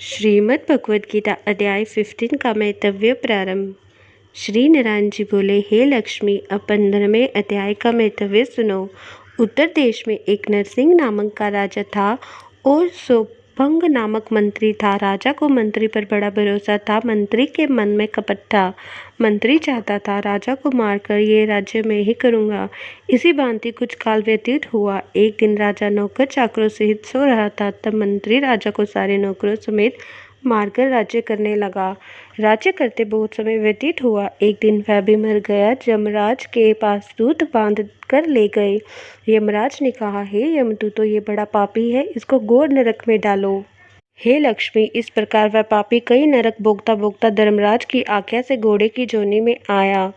श्रीमद् भगवद गीता अध्याय 15 का मैतव्य प्रारंभ। श्री नारायण जी बोले, हे लक्ष्मी, अब 15वें अध्याय का मैतव्य सुनो। उत्तर देश में एक नरसिंह नामक का राजा था और सोभंग नामक मंत्री था। राजा को मंत्री पर बड़ा भरोसा था। मंत्री के मन में कपट था। मंत्री चाहता था राजा को मारकर ये राज्य मैं ही करूँगा। इसी भांति कुछ काल व्यतीत हुआ। एक दिन राजा नौकर चाकरों सहित सो रहा था। तब मंत्री राजा को सारे नौकरों समेत मारकर राज्य करने लगा। राज्य करते बहुत समय व्यतीत हुआ। एक दिन वह भी मर गया। यमराज के पास दूत बांध कर ले गए। यमराज ने कहा, हे यमदूत, तो ये बड़ा पापी है, इसको घोर नरक में डालो। हे लक्ष्मी, इस प्रकार वह पापी कई नरक भोगता भोगता धर्मराज की आज्ञा से घोड़े की जोनी में आया।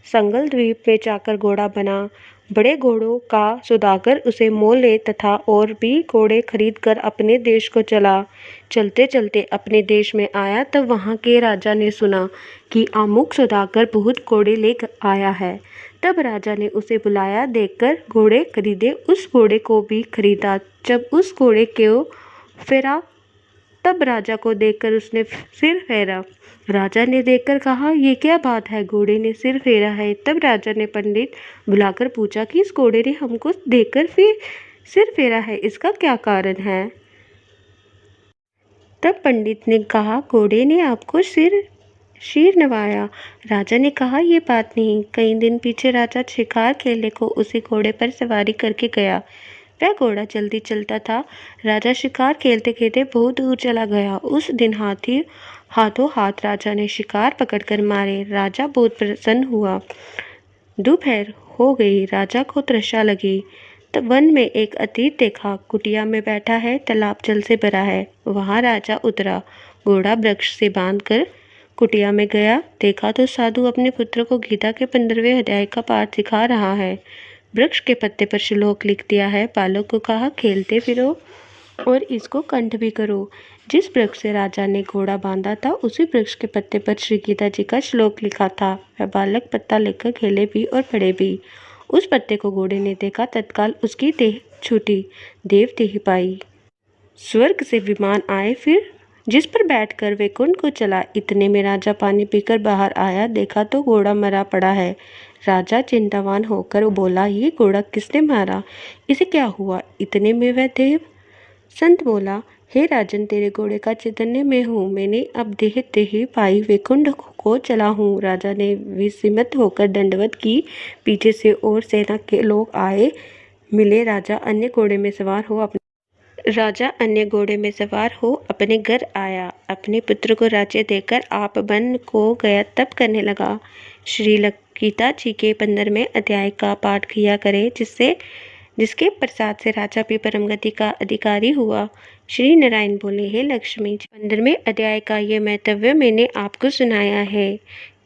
संगल द्वीप में जाकर घोड़ा बना। बड़े घोड़ों का सौदागर उसे मोल ले तथा और भी घोड़े खरीद कर अपने देश को चला। चलते चलते अपने देश में आया। तब वहाँ के राजा ने सुना कि अमुक सौदागर बहुत घोड़े ले आया है। तब राजा ने उसे बुलाया, देखकर घोड़े खरीदे। उस घोड़े को भी खरीदा। जब उस घोड़े को फेरा तब राजा को देखकर उसने सिर फेरा। राजा ने देखकर कहा, ये क्या बात है, घोड़े ने सिर फेरा है। तब राजा ने पंडित बुलाकर पूछा कि इस घोड़े ने हमको देखकर फिर सिर फेरा है, इसका क्या कारण है। तब पंडित ने कहा, घोड़े ने आपको शीर नवाया। राजा ने कहा, ये बात नहीं। कई दिन पीछे राजा शिकार खेलने को उसी घोड़े पर सवारी करके गया। वह घोड़ा जल्दी चलता था। राजा शिकार खेलते खेलते बहुत दूर चला गया। उस दिन हाथों हाथ राजा ने शिकार पकड़कर मारे। राजा बहुत प्रसन्न हुआ। दोपहर हो गई। राजा को तृषा लगी। तब वन में एक अतीत देखा। कुटिया में बैठा है, तालाब जल से भरा है। वहाँ राजा उतरा। घोड़ा वृक्ष से बांधकर कुटिया में गया। देखा तो साधु अपने पुत्र को गीता के 15वें अध्याय का पाठ सिखा रहा है। वृक्ष के पत्ते पर श्लोक लिख दिया है। बालक को कहा, खेलते फिरो और इसको कंठ भी करो। जिस वृक्ष से राजा ने घोड़ा बांधा था, उसी वृक्ष के पत्ते पर श्री गीता जी का श्लोक लिखा था। वह बालक पत्ता लेकर खेले भी और पढ़े भी। उस पत्ते को घोड़े ने देखा। तत्काल उसकी देह छूटी, देव देह पाई। स्वर्ग से विमान आए, फिर जिस पर बैठकर वैकुंठ को चला। इतने में राजा पानी पीकर बाहर आया। देखा तो घोड़ा मरा पड़ा है। राजा चिंतावान होकर बोला, ये घोड़ा किसने मारा, इसे क्या हुआ। इतने में वह देव संत बोला, हे राजन, तेरे घोड़े का चैतन्य मैं हूँ। मैंने अब देह पाई, वैकुंठ को चला हूँ। राजा ने विस्मित होकर दंडवत की। पीछे से और सेना के लोग आए मिले। राजा अन्य घोड़े में सवार हो अपने घर आया। अपने पुत्र को राज्य देकर आप वन को गया तप करने लगा। श्री गीता जी के 15वें अध्याय का पाठ किया करे, जिसके प्रसाद से राजा भी परम गति का अधिकारी हुआ। श्री नारायण बोले, हे लक्ष्मी, 15वें अध्याय का ये मैतव्य मैंने आपको सुनाया है।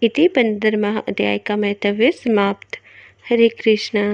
इति 15वां अध्याय का मैतव्य समाप्त। हरे कृष्णा।